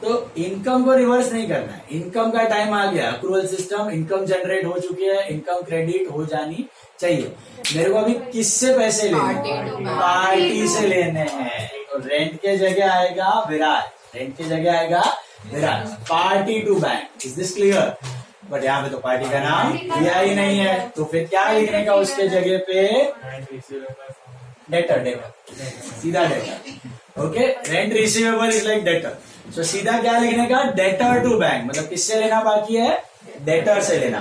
तो इनकम को रिवर्स नहीं करना है, इनकम का टाइम आ गया, अक्रूवल सिस्टम, इनकम जनरेट हो चुकी है, इनकम क्रेडिट हो जानी चाहिए। मेरे को अभी किससे पैसे लेने हैं? पार्टी से लेने हैं। तो रेंट के जगह आएगा विराट, रेंट के जगह आएगा Virat, party to bank. Is this clear? But यहाँ पे तो पार्टी का नाम दिया ही नहीं है, तो फिर क्या लिखने का उसके जगह पे? डेटर, डेटर, सीधा debtor. Okay, rent receivable is like debtor. So सीधा क्या लिखने का? डेटर टू बैंक, मतलब किससे लेना बाकी है? डेटर से लेना।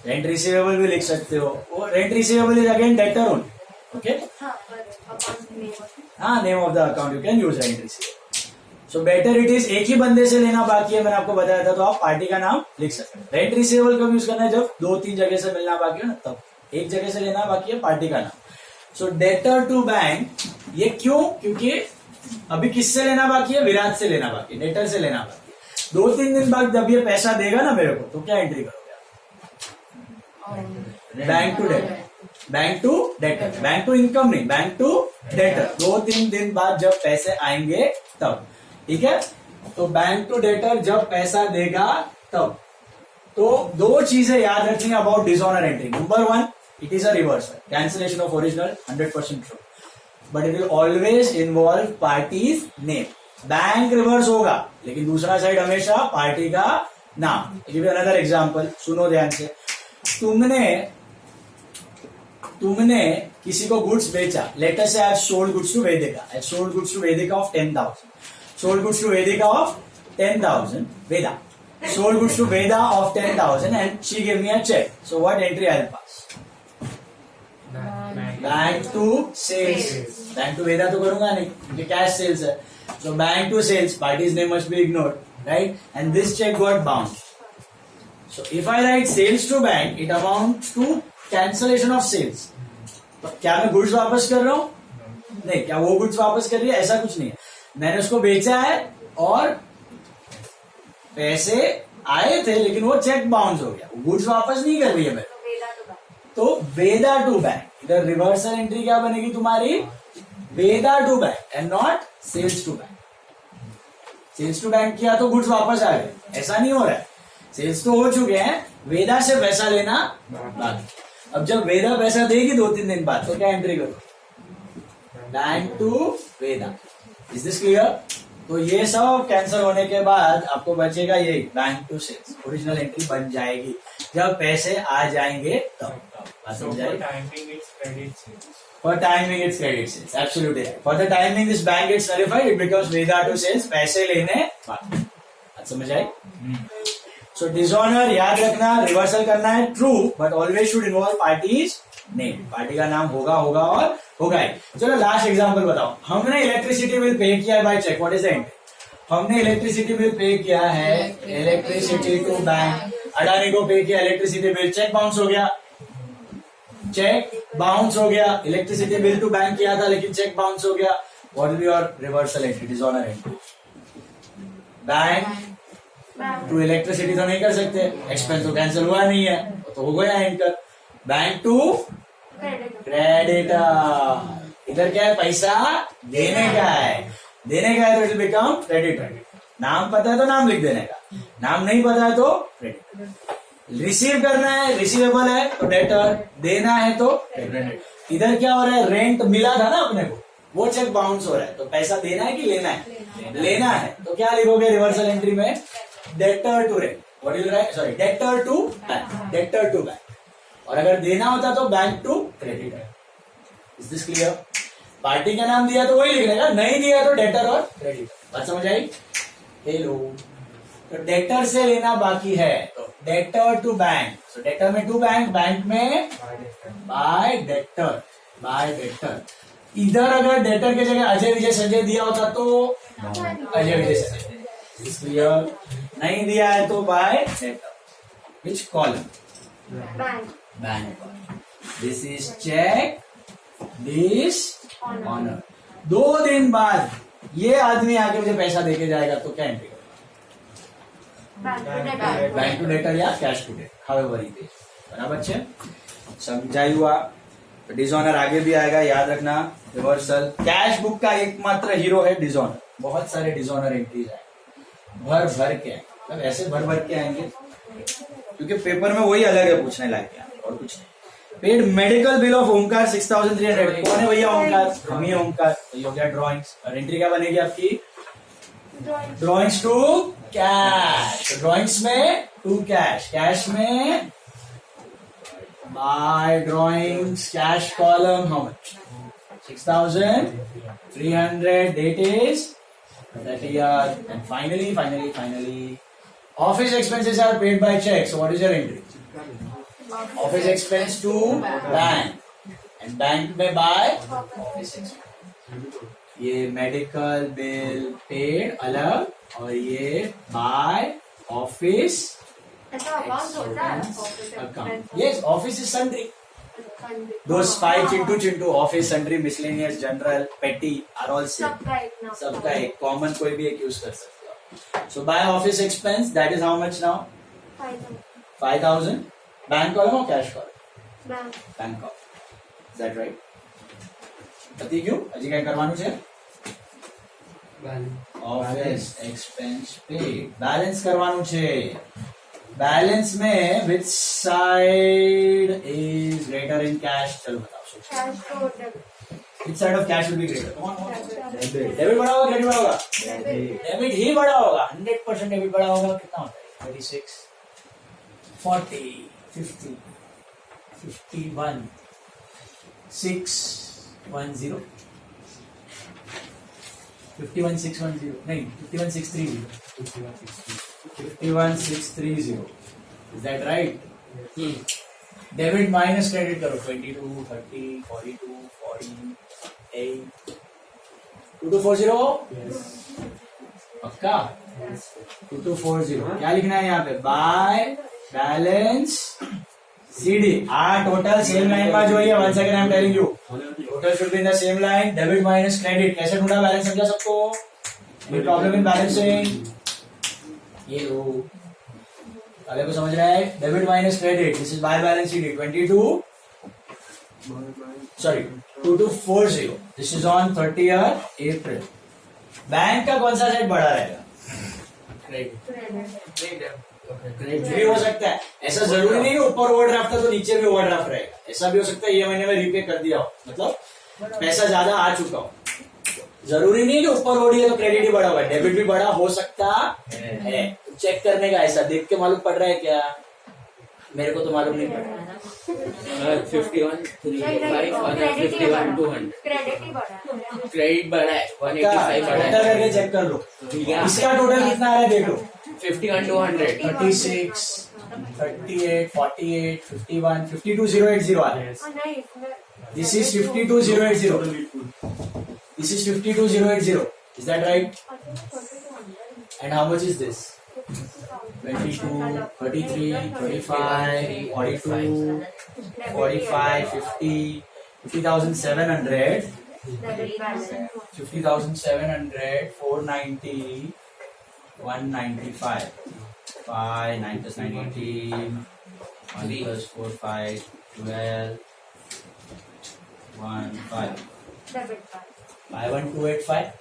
रेंट रिसीवेबल भी लिख सकते हो, वो rent receivable is again debtor only. Okay, हाँ, name of the account you can use rent receivable. So better it is, एक ही बंदे से लेना बाकी है, मैंने आपको बताया था, तो आप पार्टी का नाम लिख सकते हैं। रेंट रिसीवेबल कब यूज करना है? जब 2-3 जगह से मिलना बाकी है ना, तब। एक जगह से लेना बाकी है, पार्टी का नाम। सो डेटर टू बैंक, ये क्यों? क्योंकि अभी किससे लेना बाकी है? विराट से लेना बाकी है, डेटर से लेना बाकी है। 2-3 दिन बाद जब ये पैसा देगा ना मेरे को, तो क्या एंट्री करोगे? Bank to debtor, bank to debtor, bank to income नहीं, बैंक टू डेटर। 2-3 दिन बाद जब पैसे आएंगे तब, ठीक है? तो बैंक टू डेटर जब पैसा देगा तब। तो 2 चीजें याद रखनी है about dishonour entry. Number 1, it is a reversal, cancellation of original, 100% true, but it will always involve parties name. Bank reverse होगा, लेकिन दूसरा साइड हमेशा पार्टी का नाम। गिव अनदर एग्जांपल, सुनो ध्यान से। तुमने किसी को गुड्स बेचा, लेट अस से I have sold goods to Vedika, I have sold goods to Vedika of 10,000, sold goods to Vedika of 10,000, Veda sold goods to Veda of 10,000 and she gave me a check. So what entry I'll pass? Bank to sales. Bank to Veda तो करूंगा नहीं, क्योंकि cash sales है। So bank to sales, party's name must be ignored, right? And this check got bounced. So if I write sales to bank, it amounts to cancellation of sales. तो क्या मैं goods वापस कर रहा हूँ? नहीं। क्या वो गुड्स वापस कर रही है? ऐसा कुछ नहीं है। मैंने उसको बेचा है और पैसे आए थे, लेकिन वो चेक बाउंस हो गया, गुड्स वापस नहीं कर रही है मेरे। तो वेदा टू बैंक, इधर रिवर्सल एंट्री क्या बनेगी तुम्हारी? Veda to bank and not sales to bank. Sales to bank किया तो गुड्स वापस आ गए, ऐसा नहीं हो रहा है। सेल्स तो हो चुके हैं, वेदा से पैसा लेना बाकी। अब जब वेदा पैसा देगी 2-3 दिन बाद, तो क्या एंट्री करो? Bank to Veda. Is this clear? तो ये सब कैंसिल होने के बाद आपको बचेगा ये bank to sales, original entry बन जाएगी जब पैसे आ जाएंगे तब। For timing it's credit sales, absolutely right. For the timing this bank gets nullified, it becomes Veda to sales, पैसे लेने बाकी। आज समझ आई? So dishonor याद रखना, रिवर्सल करना है true, but always should involve parties name. Party का नाम होगा और होगा ही। चलो लास्ट एग्जांपल बताओ। हमने इलेक्ट्रिसिटी बिल पे किया है by cheque, what is the entry? हमने इलेक्ट्रिसिटी बिल पे किया है, इलेक्ट्रिसिटी टू बैंक, अडानी को पे किया इलेक्ट्रिसिटी बिल, चेक बाउंस हो गया, चेक बाउंस हो गया। इलेक्ट्रिसिटी बिल टू बैंक किया था, लेकिन चेक बाउंस हो गया। What will be your reversal entry, dishonour entry? Bank to electricity तो नहीं कर सकते, एक्सपेंस तो कैंसिल हुआ नहीं है, तो हो गया एंटर। बैंक टू क्रेडिटर, इधर क्या है? पैसा देने का है, देने का है तो इट विल बिकम क्रेडिटर। नाम पता है तो नाम लिख देने का, नाम नहीं पता है तो क्रेडिटर। रिसीव करना है, रिसीवेबल है तो डेटर, देना है तो क्रेडिटर। इधर क्या हो रहा है? रेंट मिला था ना अपने को, वो चेक बाउंस हो रहा है, तो पैसा देना है कि लेना है? लेना है। तो क्या लिखोगे रिवर्सल एंट्री में? Debtor to rent, what will write? Sorry, debtor to bank, debtor to bank. और अगर देना होता तो bank to creditor. Is this clear? Party का नाम दिया तो वही लिखने का, नहीं दिया तो डेटर और क्रेडिटर। बात समझ आई? हेलो, तो डेटर से लेना बाकी है, तो debtor to bank. So debtor में टू बैंक, बैंक में बाय डेटर, बाय डेटर। इधर अगर डेटर की जगह अजय विजय संजय दिया होता तो अजय विजय संजय। Is clear? नहीं दिया है तो by debtor. Which column? Bank. This is cheque, this honour. 2 दिन बाद ये आदमी आके मुझे पैसा देके जाएगा, तो क्या एंट्री करेगा? बैंक टू डेटर या cash to debtor, however it is. बराबर बच्चे, समझाई हुआ? डिसऑनर आगे भी आएगा, याद रखना। रिवर्सल, कैश बुक का एकमात्र हीरो है डिसऑनर। बहुत सारे डिसऑनर एंट्रीज आए, भर भर के आए, मतलब ऐसे भर भर के आएंगे क्योंकि पेपर में वही अलग है पूछने लायक है और कुछ नहीं। Paid medical bill of Omkar 6300। कौन है भैया ओमकार? हम ही ओमकार। तो ये हो गया ड्रॉइंग्स, और एंट्री क्या बनेगी आपकी? Drawings to cash. ड्रॉइंग्स में टू कैश, कैश में by drawings cash column how much? 6300. Date is 30th. And finally, office expenses are paid by check. So what is your entry? Office expense to bank, and bank में by office expense. ये medical bill paid अलग, और ये by office account. Yes, office is sundry. Those 5 चिंटू office, sundry, miscellaneous, general, petty are all same. सबका एक common कोई भी एक यूज कर सकते हो. So by office expense that is how much now? 5000. Bank column और cash column? Bank column. Is that right? पति क्यों हजी क्या करवानु છે? ऑफिस एक्सपेंस पेड बैलेंस करवानु છે. बैलेंस में which side is greater in cash? चलो बताओ. Which side of cash will be greater? Debit बड़ा होगा, क्रेडिट बड़ा होगा? डेबिट ही बड़ा होगा. 100% डेबिट बड़ा होगा. कितना होता है? 36, 40, 50, 51, 610, 51610, नहीं 51630, 51630. Is that right? Debit minus credit करो. 22, 30, 42, 48, 2240. पक्का? 2240. क्या लिखना है यहाँ पे? By balance CD. Total same line में जो है. 1 second I am telling you. Total should be in the same line. Debit minus credit. कैसे ढूंढा बैलेंस? समझा सबको? प्रॉब्लम इन बैलेंसिंग ये लो. अगर को समझ रहा है? Debit minus credit. This is by balance CD. 2240. This is on 30th April. Bank का कौन सा साइड बड़ा रहेगा? क्रेडिट भी हो सकता है. ऐसा जरूरी नहीं है ऊपर ओवरड्राफ्ट था तो नीचे भी ओवरड्राफ्ट रहेगा. ऐसा भी हो सकता है ये महीने में रीपे कर दिया हो, मतलब पैसा ज्यादा आ चुका हो. जरूरी नहीं है कि ऊपर ओडी है तो क्रेडिट ही बड़ा हुआ है. डेबिट भी बड़ा हो सकता है. चेक करने का. ऐसा देख के मालूम पड़ रहा है क्या? मेरे को तो मालूम नहीं पड़ रहा. 51, 3, 5, 51, 200. क्रेडिट बड़ा है. 185 बड़ा है. करके चेक कर लो. इसका टोटल कितना आ रहा है देख लो. 51, 200. 36, 38, 48, 51, 52080 आ रहा है. This is 52080. This is 52080. Is that right? And how much is this? 22, 33, 35, 42, 45, 50, 50,700, 50,700, 490, 195, 5, 9 plus 9, 18, 1 plus 4, 5, 12, 1, 5. 51285.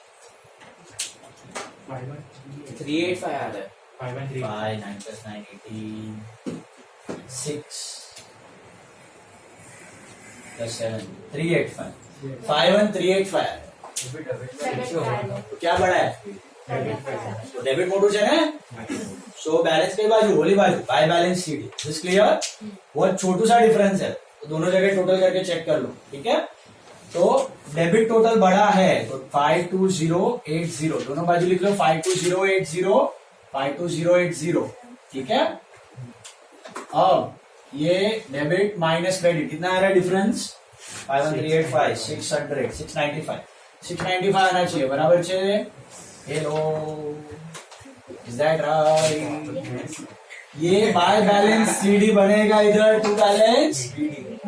385 आ रहा है. 5, 9 plus 9, 18, 6 plus 7, 385. 51385. तो क्या बड़ा है? तो डेबिट मोड है ना. सो बैलेंस के बाजू होली बाजू by balance CD. This clear? बहुत छोटू सा डिफरेंस है तो दोनों जगह टोटल करके चेक कर लो. ठीक है? तो डेबिट टोटल बड़ा है तो 52080. दोनों बाजू लिख लो. 52080, 52080. ठीक है? अब ये डेबिट माइनस क्रेडिट कितना आ रहा है डिफरेंस? 51385, 600, 695. 695 आना चाहिए. बराबर है? Hello, is that right? ये बाय बैलेंस CD बनेगा इधर. To balance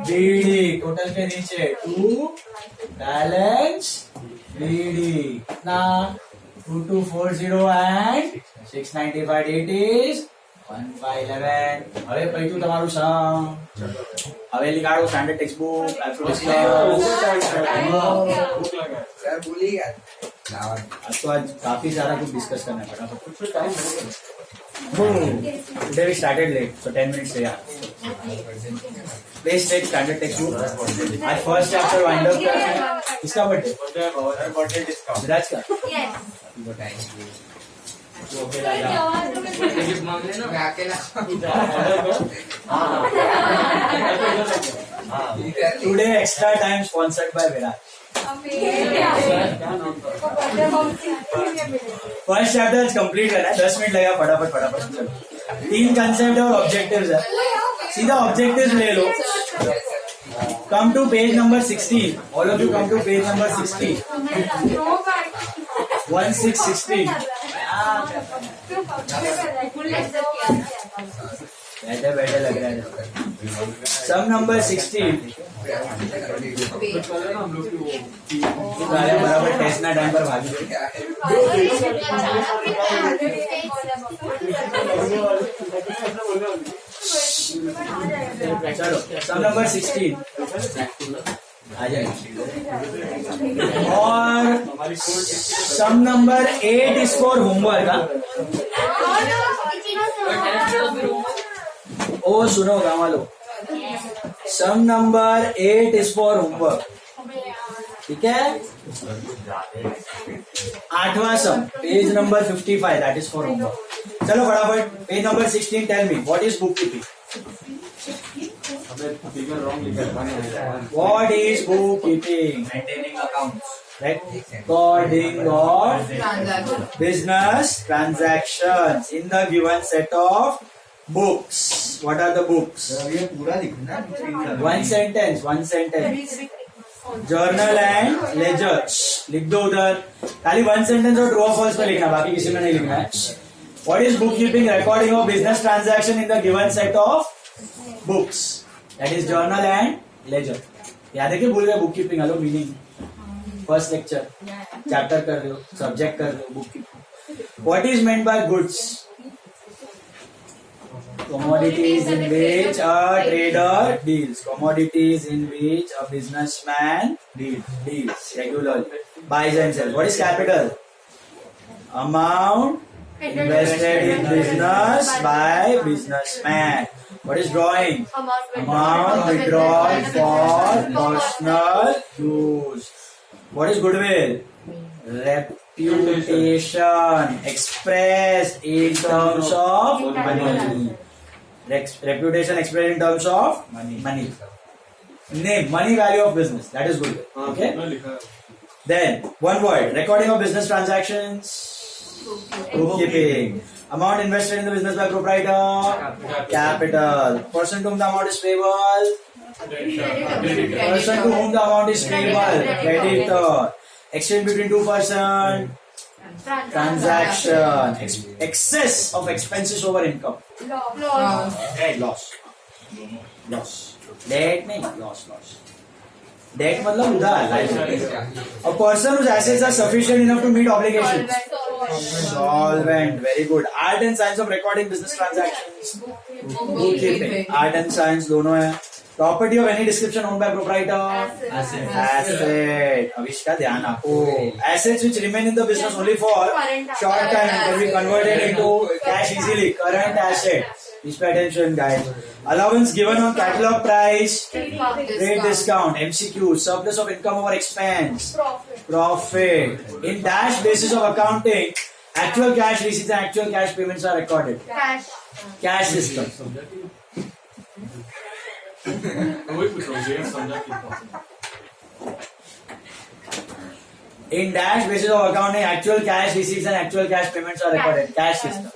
BD. टोटल के नीचे टू बैलेंस BD. कितना? 2240 एंड 695. It is 1511. હવે પૈતું તમારું સમ. હવે લીગાડો સ્ટાન્ડર્ડ ટેક્સ્ટ બુક. सर भूल ही गया. आज तो आज काफी सारा कुछ डिस्कस करना है फटाफट. Today we started late, so 10 minutes से यार. Please take standard textbook. आज फर्स्ट चैप्टर वाइंड अप करना है. किसका बर्थडे? विराज का. Today extra time sponsored by Viraj. First chapter complete करना है. 10 मिनट लगेगा. फटाफट 3 कंसेप्ट और ऑब्जेक्टिव्स है. सीधा ऑब्जेक्टिव्स ले लो. Come to page number 16. All of you come to page number 16. 1616. बैठे लग रहा है. Sum number 16. बराबर टेस्ट ना टाइम पर भागी. चलो सम नंबर 16 आ जाए. और sum number 8 is for homework. ओ सुनो गाँव वालों, sum number 8 is for homework. ठीक है. 8वां sum page number 55 that is for homework. चलो फटाफट page number 16. Tell me what is bookkeeping. What is bookkeeping? Maintaining accounts, right? Recording of business transactions in the given set of books. What are the books? One sentence. Journal and ledger. लिख दो उधर. खाली one sentence और true or false पे लिखना, बाकी किसी में नहीं लिखना है. What is bookkeeping? Recording of business transaction in the given set of books. That is journal and ledger. याद है कि भूल गए book keeping. Hello meaning first lecture chapter कर रहे हो, सब्जेक्ट कर रहे हो. Book keeping. What is meant by goods? Commodities in which a trader deals. Commodities in which a businessman deals regularly. Buys and sells. What is capital? Amount invested in business by businessman. What is drawing? Amount withdrawn for personal use. What is goodwill? Reputation expressed in terms of money. Reputation expressed in terms of money. Name, money value of business. That is goodwill. Okay. Then one word. Recording of business transactions. Bookkeeping. Amount invested in the business by proprietor. Capital. Person to whom the amount is payable. Person to whom the amount is payable. Creditor. Exchange between two persons. Transaction. Excess of expenses over income. Loss. Debt नहीं. Loss. Debt मतलब उधार. A person whose assets are sufficient enough to meet obligations. Solvent. Very good. Art and science of recording business transactions. Bookkeeping. Art and science दोनों है. Property of any description owned by proprietor. Asset. अब इसका ध्यान आपको. Assets which remain in the business only for short time and can be converted into cash easily. Current asset. इस पे attention guys. Allowance given on catalog price. Rate discount. MCQ. Surplus of income over expense. Profit. In dash basis of accounting, actual cash receipts and actual cash payments are recorded. Cash system. In dash basis of accounting, actual cash receipts and actual cash payments are recorded. Cash system.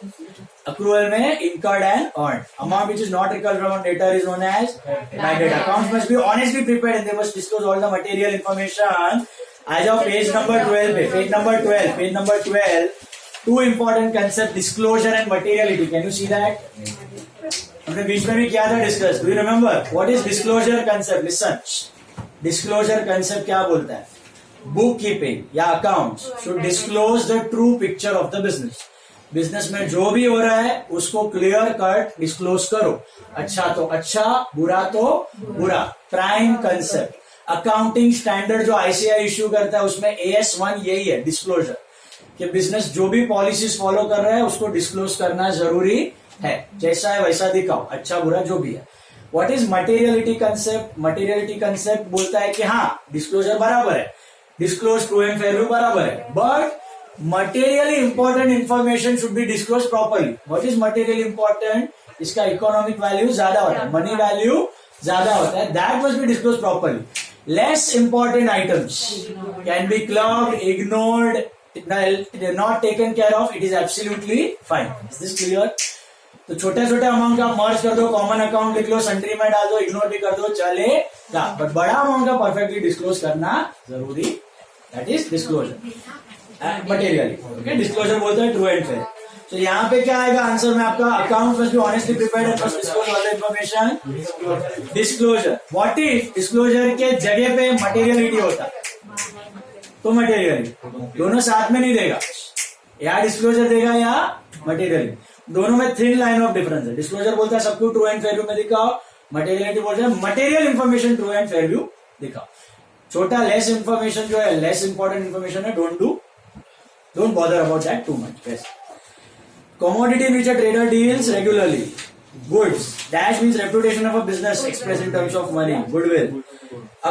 Accrual में incurred and earned. Amount which is not recovered from debtor is known as bad debt. Accounts must be honestly prepared and they must disclose all the material information. As of page number 12, page number 12, two important concepts: disclosure and materiality. Can you see that? हमने बीच में भी किया था discuss. Do you remember? What is disclosure concept? Listen. Disclosure concept क्या बोलता है? Bookkeeping या accounts should disclose the true picture of the business. Business में जो भी हो रहा है उसको क्लियर कट डिस्क्लोज करो. अच्छा तो अच्छा, बुरा तो बुरा. Prime concept. अकाउंटिंग स्टैंडर्ड जो आईसीआई इश्यू करता है उसमें AS1 यही है, डिस्क्लोजर, कि बिजनेस जो भी पॉलिसीज फॉलो कर रहा है उसको डिस्क्लोज करना जरूरी है, जैसा है वैसा दिखाओ, अच्छा बुरा जो भी है. What is materiality concept? Materiality concept बोलता है कि हाँ डिस्क्लोजर बराबर है, disclose true and fair view बराबर है, but materially important information should be disclose properly. What is materially important? इसका इकोनॉमिक वैल्यू ज्यादा होता है, मनी वैल्यू ज्यादा होता है, that must be disclose properly. Less important items can be clubbed, ignored, not taken care of, it is absolutely fine. Is this clear? तो छोटे छोटे अमाउंट का मर्ज कर दो, कॉमन अकाउंट लिख लो, सेंट्री में डाल दो, इग्नोर भी कर दो, चलेगा, बट बड़ा अमाउंट का परफेक्टली डिस्क्लोज करना जरूरी, that is disclosure materially. Okay, disclosure बोलते हैं ट्रू एंड फेयर. तो यहाँ पे क्या आएगा आंसर में आपका? Account must be honestly prepared and must disclose all the information. Disclosure. What if disclosure के जगह पे मटेरियलिटी होता है तो मटेरियल दोनों साथ में नहीं देगा, या डिस्क्लोजर देगा या मटेरियल, दोनों में थिन लाइन ऑफ डिफरेंस है. डिस्क्लोजर बोलता है सबको ट्रू एंड फेयर व्यू में दिखाओ, मटेरियलिटी बोलता है material information true and fair view दिखाओ. छोटा लेस इंफॉर्मेशन जो है, लेस इंपॉर्टेंट इंफॉर्मेशन है, don't bother about that too much. Commodity in which a trader deals regularly. Goods. Dash means reputation of a business expressed in terms of money, goodwill.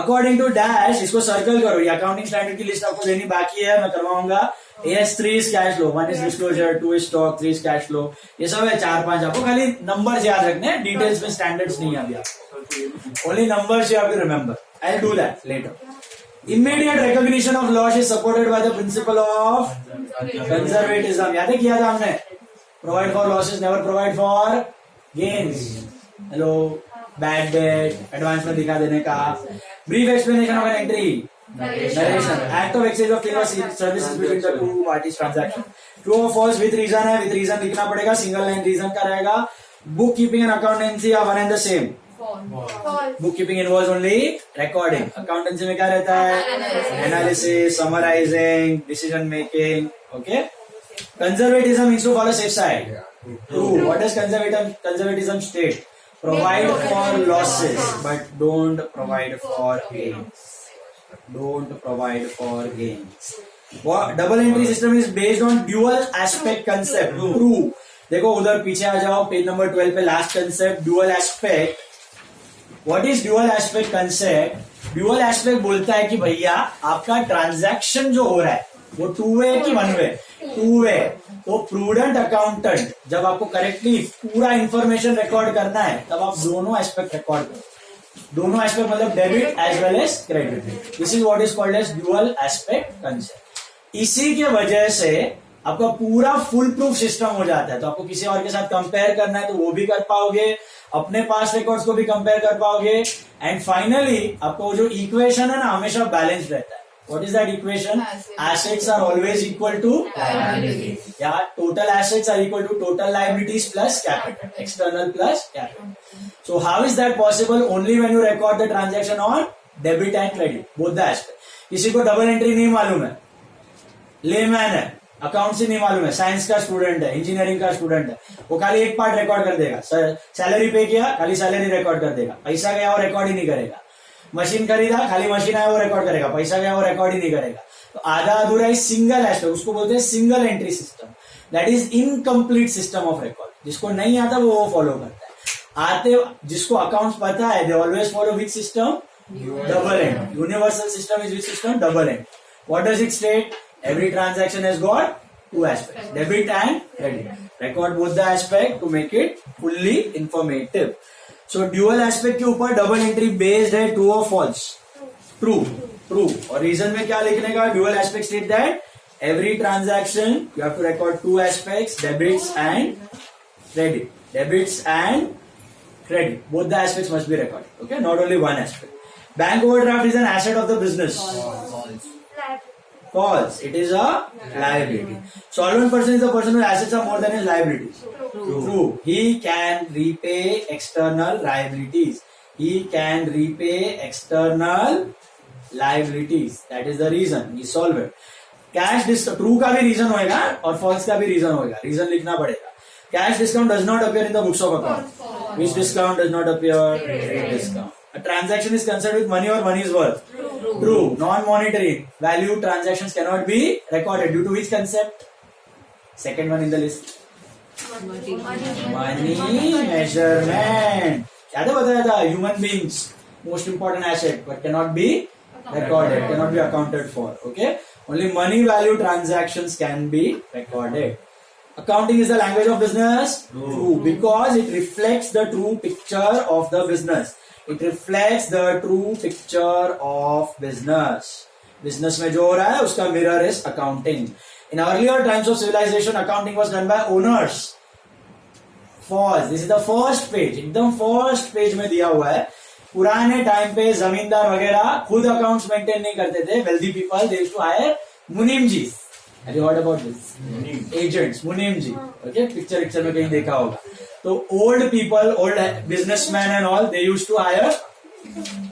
According to dash, इसको circle करो. ये accounting standard की list आपको देनी बाकी है, मैं करवाऊंगा. AS3 is cash flow, 1 is disclosure, 2 is stock, 3 is cash flow. ये सब है 4-5 आपको खाली नंबर्स याद रखने हैं, डिटेल्स में स्टैंडर्ड्स नहीं है अभी आपको. Only numbers you have to remember. I'll do that later. Immediate recognition of loss is supported by the principle of conservatism. याद है किया था हमने? Provide for losses, never provide for gains. Hello, bad debt, advance में दिखा देने का. Brief explanation of an entry. Narration. Act of exchange of things or services between the two parties transaction. True or false with reason है, with reason लिखना पड़ेगा, single line reason का रहेगा. Book keeping and accountancy are one and the same. Book keeping involves only recording. Accountancy में क्या रहता है? Analysis, summarizing, decision making. Okay. Conservatism means to follow safe side. True. What does conservatism state? Provide for losses, but don't provide for gains. Don't provide for gains. What? Double entry system is based on dual aspect concept. True. देखो उधर पीछे आ जाओ, page number 12 पे last concept dual aspect. What is dual aspect concept? Dual aspect बोलता है कि भैया आपका ट्रांजैक्शन जो हो रहा है वो 2 वे कि 1 वे? 2 वे. तो प्रूडेंट अकाउंटेंट जब आपको करेक्टली पूरा इंफॉर्मेशन रिकॉर्ड करना है तब आप दोनों एस्पेक्ट रिकॉर्ड करो. दोनों एस्पेक्ट मतलब debit as well as credit. This is what is called as dual aspect concept. इसी के वजह से आपका पूरा फुल प्रूफ सिस्टम हो जाता है. तो आपको किसी और के साथ कंपेयर करना है तो वो भी कर पाओगे, अपने पास रिकॉर्ड्स को भी कंपेयर कर पाओगे, एंड फाइनली आपको जो इक्वेशन है ना हमेशा बैलेंस रहता है. What is that equation? Assets are always equal to liabilities. Yeah, total assets are equal to total liabilities plus capital, external plus capital. So how is that possible? Only when you record the transaction on debit and credit, both the aspects. किसी को double entry नहीं मालूम है, layman है, accounts नहीं मालूम है, science का स्टूडेंट है, इंजीनियरिंग का स्टूडेंट है, वो खाली एक पार्ट रिकॉर्ड कर देगा. सैलरी पे किया, खाली सैलरी रिकॉर्ड कर देगा, पैसा गया वो रिकॉर्ड ही नहीं करेगा. मशीन खरीदा, खाली मशीन आया वो रिकॉर्ड करेगा, पैसा गया वो रिकॉर्ड ही नहीं करेगा. तो आधा अधूरा ही सिंगल एस्पेक्ट, उसको बोलते हैं single entry system. That is incomplete system of record. जिसको नहीं आता वो फॉलो करता है. आते जिसको अकाउंट्स पता है they always follow which system? Double and. Universal system is which system? Double and. What does it state? Every transaction has got 2 aspects, debit and credit. Record both the aspect to make it fully informative. So dual aspect के ऊपर double entry based है. True और false? True. True. और reason में क्या लिखने का? Dual aspect state that every transaction you have to record 2 aspects, debits and credit. Debits and credit, both the aspects must be recorded. Okay, not only one aspect. Bank overdraft is an asset of the business. False. It is a liability. Solvent person is the person whose assets are more than his liabilities. True. He can repay external liabilities. He can repay external liabilities. That is the reason. He is solvent. Cash discount. True का भी reason होएगा और false का भी reason होएगा. Reason लिखना पड़ेगा. Cash discount does not appear in the books of account. Which discount does not appear? Credit discount. A transaction is concerned with money or money is worth. True. Non-monetary value transactions cannot be recorded due to which concept? Second one in the list. Money measurement. याद है बताया था human beings most important asset but cannot be recorded, cannot be accounted for. Okay, only money value transactions can be recorded. Accounting is the language of business. True, because it reflects the true picture of the business. It reflects the true picture of business. Business में जो हो रहा है उसका mirror is accounting. In earlier times of civilization, accounting was done by owners. False. This is the first page. एकदम first page में दिया हुआ है. पुराने टाइम पे जमींदार वगैरह खुद अकाउंट्स मेंटेन नहीं करते थे. Wealthy people they used to hire मुनीम जी. Have you heard about this? Agents, मुनीम जी. Okay, पिक्चर में कहीं देखा होगा. तो old people, old businessmen and all, they used to hire,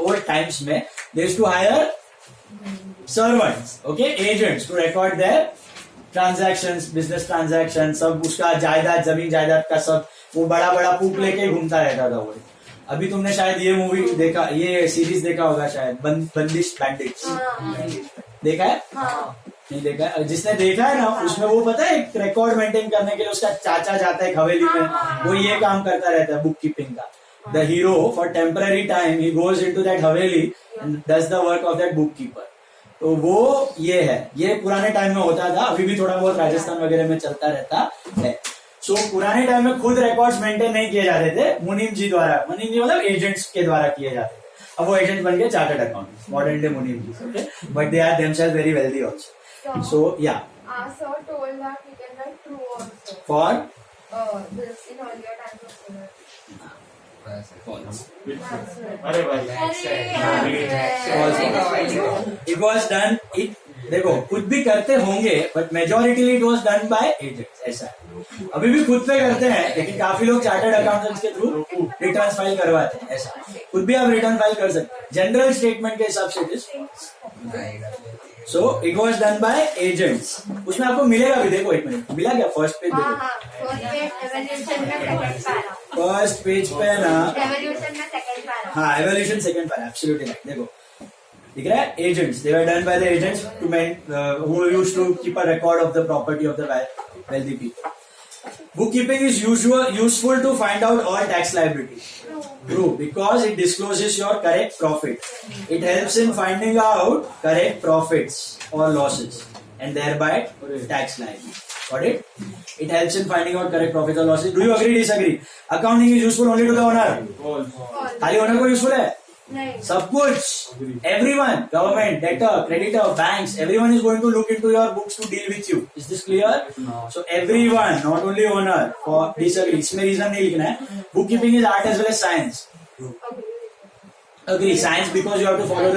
old times में, they used to hire servants, okay, agents to record their transactions, business transactions, सब उसका जायदाद, जमीन जायदाद का सब वो बड़ा बड़ा पुक लेके घूमता रहता था वो. अभी तुमने शायद ये मूवी देखा, ये सीरीज देखा होगा शायद, बंदिश बैंडिट्स. देखा है? नहीं देखा है. जिसने देखा है ना उसमें वो पता है एक रिकॉर्ड मेंटेन करने के लिए उसका चाचा जाता है हवेली में, वो ये काम करता रहता है बुक कीपिंग का. The hero for temporary time he goes into that haveli and does the work of that bookkeeper. तो वो ये है, ये पुराने टाइम में होता था, अभी भी थोड़ा बहुत राजस्थान वगैरह में चलता रहता है. सो पुराने टाइम में खुद रिकॉर्ड्स मेंटेन नहीं किए जाते थे, मुनीम जी द्वारा. मुनीम जी मतलब एजेंट्स के द्वारा किए जाते थे. अब वो एजेंट बन गए chartered accountants, modern day munim ji. Okay, but they are themselves very wealthy also. So yeah. Sir told that we can write true also. For This in earlier times of civilization. false. अरे It was done. देखो खुद भी करते होंगे but majoritily it was done by agents. ऐसा है. अभी भी खुद पे करते हैं लेकिन काफी लोग चार्टर्ड अकाउंटेंट्स के थ्रू रिटर्न फाइल करवाते हैं. ऐसा खुद भी आप रिटर्न फाइल कर सकते हैं. जनरल स्टेटमेंट के हिसाब से it is. So it was done by agents. उसमें आपको मिलेगा भी. देखो एक मिनट, मिला क्या? फर्स्ट पेज देखो. फर्स्ट पेज पे ना, हाँ evolution second para. Absolutely right. देखो दिख रहा है agents. They were done by the agents to who used to keep a record of the property of the wealthy people. Bookkeeping is useful to find out all tax liability. True, because it discloses your correct profit. It helps in finding out correct profits or losses and thereby tax liability. Got it? It helps in finding out correct profits or losses. Do you agree, disagree? Accounting is useful only to the owner. खाली owner को useful है? सब कुछ. Everyone, government, debtor, creditor, banks, everyone is going to look into your books to deal with you. Is this clear? No. So everyone, not only owner. For disagree, इसमें reason नहीं लिखना है. Bookkeeping is art as well as science. Agree, science because you have to follow the